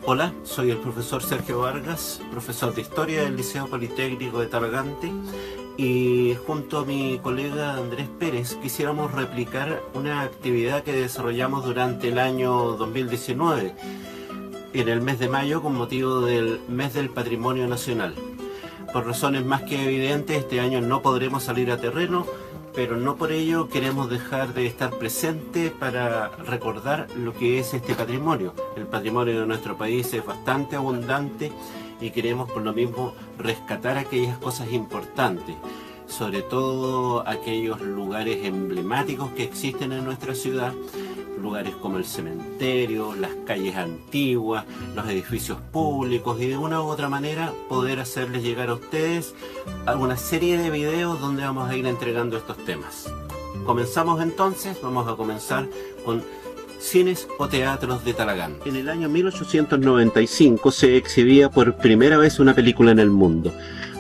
Hola, soy el profesor Sergio Vargas, profesor de Historia del Liceo Politécnico de Talagante, y junto a mi colega Andrés Pérez quisiéramos replicar una actividad que desarrollamos durante el año 2019, en el mes de mayo, con motivo del Mes del Patrimonio Nacional. Por razones más que evidentes, este año no podremos salir a terreno, pero no por ello queremos dejar de estar presente para recordar lo que es este patrimonio. El patrimonio de nuestro país es bastante abundante y queremos por lo mismo rescatar aquellas cosas importantes, sobre todo aquellos lugares emblemáticos que existen en nuestra ciudad, lugares como el cementerio, las calles antiguas, los edificios públicos, y de una u otra manera poder hacerles llegar a ustedes alguna serie de videos donde vamos a ir entregando estos temas. Comenzamos entonces, vamos a comenzar con Cines o Teatros de Talagante. En el año 1895 se exhibía por primera vez una película en el mundo,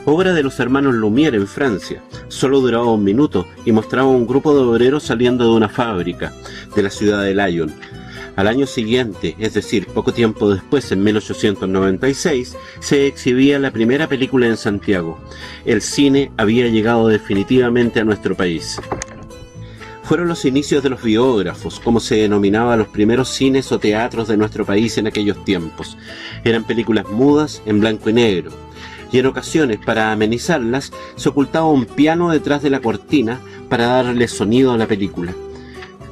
obra de los hermanos Lumière en Francia. Solo duraba 1 minuto y mostraba un grupo de obreros saliendo de una fábrica de la ciudad de Lyon. Al año siguiente, es decir, poco tiempo después, en 1896, se exhibía la primera película en Santiago. El cine había llegado definitivamente a nuestro país. Fueron los inicios de los biógrafos, como se denominaba los primeros cines o teatros de nuestro país en aquellos tiempos. Eran películas mudas en blanco y negro, y en ocasiones, para amenizarlas, se ocultaba un piano detrás de la cortina para darle sonido a la película.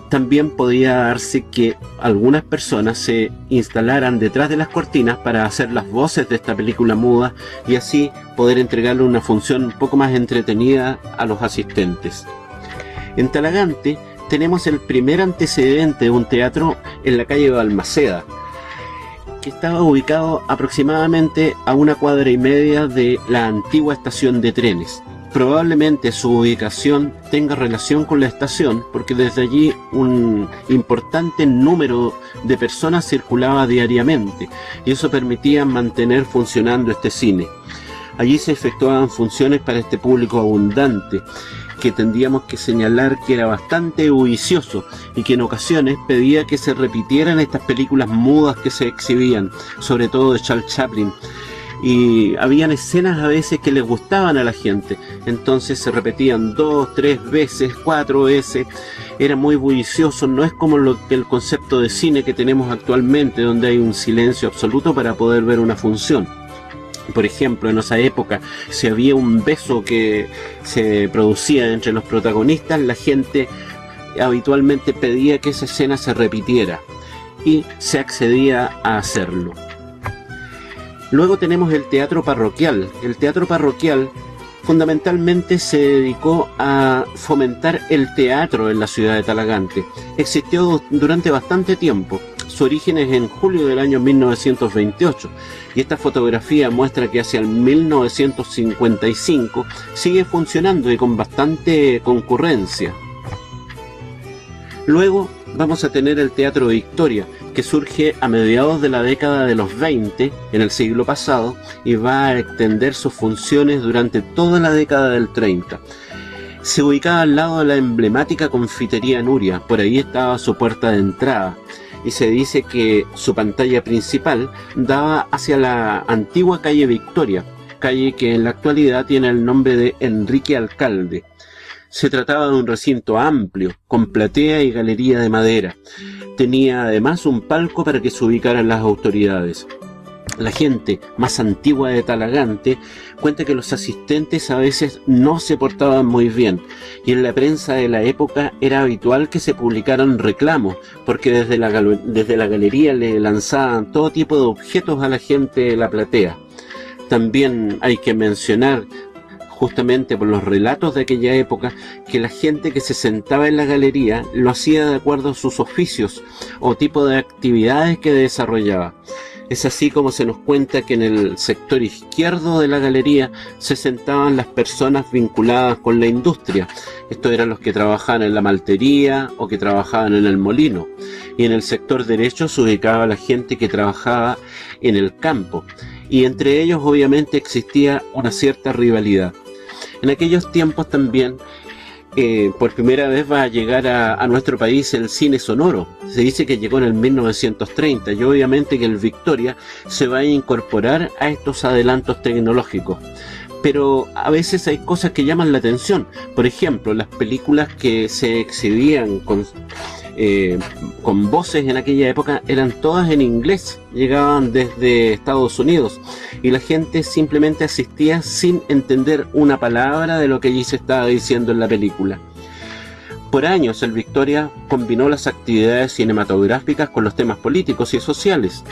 También podía darse que algunas personas se instalaran detrás de las cortinas para hacer las voces de esta película muda y así poder entregarle una función un poco más entretenida a los asistentes. En Talagante tenemos el primer antecedente de un teatro en la calle Balmaceda, que estaba ubicado aproximadamente a 1,5 cuadras de la antigua estación de trenes. Probablemente su ubicación tenga relación con la estación, porque desde allí un importante número de personas circulaba diariamente, y eso permitía mantener funcionando este cine. Allí se efectuaban funciones para este público abundante, que tendríamos que señalar que era bastante bullicioso y que en ocasiones pedía que se repitieran estas películas mudas que se exhibían, sobre todo de Charles Chaplin, y habían escenas a veces que les gustaban a la gente, entonces se repetían 2, 3 veces, 4 veces. Era muy bullicioso, no es como el concepto de cine que tenemos actualmente, donde hay un silencio absoluto para poder ver una función. Por ejemplo, en esa época, si había un beso que se producía entre los protagonistas, la gente habitualmente pedía que esa escena se repitiera y se accedía a hacerlo. Luego tenemos el teatro parroquial. El teatro parroquial fundamentalmente se dedicó a fomentar el teatro en la ciudad de Talagante. Existió durante bastante tiempo. Su origen es en julio del año 1928 y esta fotografía muestra que hacia el 1955 sigue funcionando y con bastante concurrencia. Luego vamos a tener el Teatro Victoria, que surge a mediados de la década de los 20 en el siglo pasado y va a extender sus funciones durante toda la década del 30. Se ubicaba al lado de la emblemática confitería Nuria, por ahí estaba su puerta de entrada, y se dice que su pantalla principal daba hacia la antigua calle Victoria, calle que en la actualidad tiene el nombre de Enrique Alcalde. Se trataba de un recinto amplio, con platea y galería de madera. Tenía además un palco para que se ubicaran las autoridades. La gente más antigua de Talagante cuenta que los asistentes a veces no se portaban muy bien, y en la prensa de la época era habitual que se publicaran reclamos, porque desde la galería le lanzaban todo tipo de objetos a la gente de la platea. También hay que mencionar, justamente por los relatos de aquella época, que la gente que se sentaba en la galería lo hacía de acuerdo a sus oficios o tipo de actividades que desarrollaba. Es así como se nos cuenta que en el sector izquierdo de la galería se sentaban las personas vinculadas con la industria. Estos eran los que trabajaban en la maltería o que trabajaban en el molino. Y en el sector derecho se ubicaba la gente que trabajaba en el campo. Y entre ellos obviamente existía una cierta rivalidad. En aquellos tiempos también por primera vez va a llegar a nuestro país el cine sonoro. Se dice que llegó en el 1930 y obviamente que el Victoria se va a incorporar a estos adelantos tecnológicos. Pero a veces hay cosas que llaman la atención. Por ejemplo, las películas que se exhibían con voces en aquella época eran todas en inglés, llegaban desde Estados Unidos y la gente simplemente asistía sin entender una palabra de lo que allí se estaba diciendo en la película. Por años el Victoria combinó las actividades cinematográficas con los temas políticos y sociales.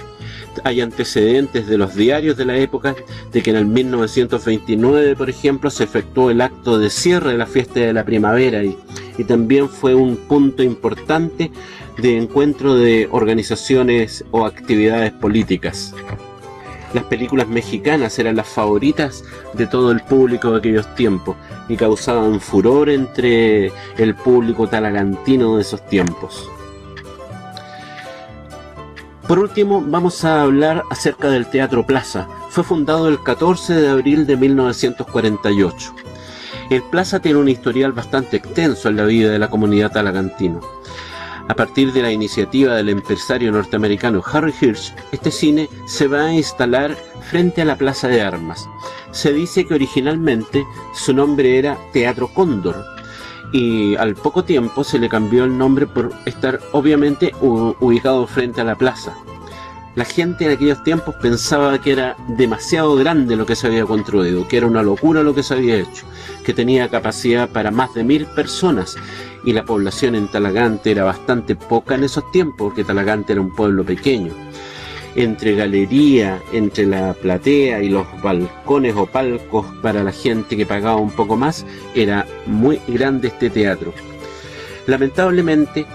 Hay antecedentes de los diarios de la época de que en el 1929, por ejemplo, se efectuó el acto de cierre de la fiesta de la primavera y también fue un punto importante de encuentro de organizaciones o actividades políticas. Las películas mexicanas eran las favoritas de todo el público de aquellos tiempos y causaban furor entre el público talagantino de esos tiempos. Por último, vamos a hablar acerca del Teatro Plaza. Fue fundado el 14 de abril de 1948. El Plaza tiene un historial bastante extenso en la vida de la comunidad talagantina. A partir de la iniciativa del empresario norteamericano Harry Hirsch, este cine se va a instalar frente a la Plaza de Armas. Se dice que originalmente su nombre era Teatro Cóndor, y al poco tiempo se le cambió el nombre por estar obviamente ubicado frente a la plaza. La gente en aquellos tiempos pensaba que era demasiado grande lo que se había construido, que era una locura lo que se había hecho, que tenía capacidad para más de 1000 personas y la población en Talagante era bastante poca en esos tiempos porque Talagante era un pueblo pequeño. Entre galería, entre la platea y los balcones o palcos para la gente que pagaba un poco más, era muy grande este teatro. Lamentablemente,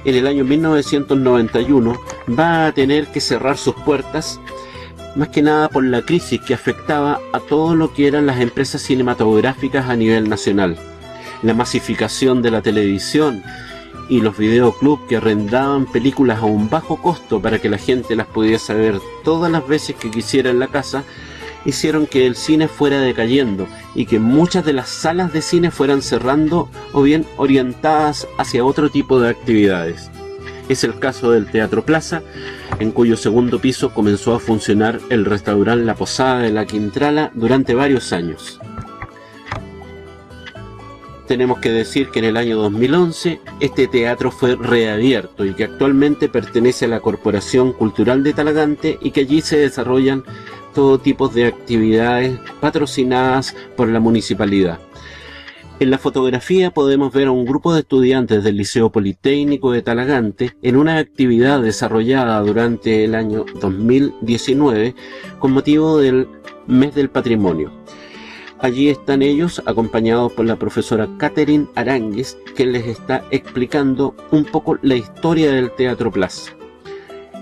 en el año 1991 va a tener que cerrar sus puertas, más que nada por la crisis que afectaba a todo lo que eran las empresas cinematográficas a nivel nacional. La masificación de la televisión y los videoclubs que arrendaban películas a un bajo costo para que la gente las pudiese ver todas las veces que quisiera en la casa, hicieron que el cine fuera decayendo y que muchas de las salas de cine fueran cerrando o bien orientadas hacia otro tipo de actividades. Es el caso del Teatro Plaza, en cuyo segundo piso comenzó a funcionar el restaurante La Posada de la Quintrala durante varios años. Tenemos que decir que en el año 2011 este teatro fue reabierto y que actualmente pertenece a la Corporación Cultural de Talagante y que allí se desarrollan todo tipo de actividades patrocinadas por la municipalidad. En la fotografía podemos ver a un grupo de estudiantes del Liceo Politécnico de Talagante en una actividad desarrollada durante el año 2019 con motivo del Mes del Patrimonio. Allí están ellos acompañados por la profesora Catherine Aránguiz, que les está explicando un poco la historia del Teatro Plaza.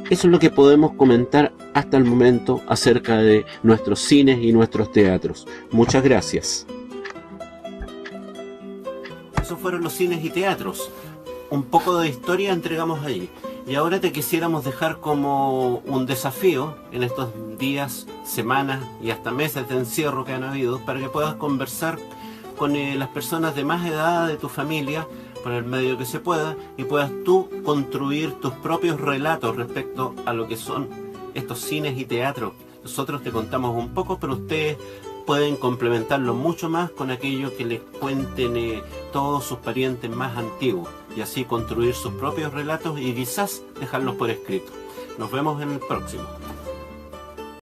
Eso es lo que podemos comentar hasta el momento acerca de nuestros cines y nuestros teatros. Muchas gracias. Esos fueron los cines y teatros. Un poco de historia entregamos allí. Y ahora te quisiéramos dejar como un desafío en estos días, semanas y hasta meses de encierro que han habido, para que puedas conversar con las personas de más edad de tu familia, por el medio que se pueda, y puedas tú construir tus propios relatos respecto a lo que son estos cines y teatros. Nosotros te contamos un poco, pero ustedes pueden complementarlo mucho más con aquello que les cuenten todos sus parientes más antiguos, y así construir sus propios relatos y quizás dejarlos por escrito. Nos vemos en el próximo.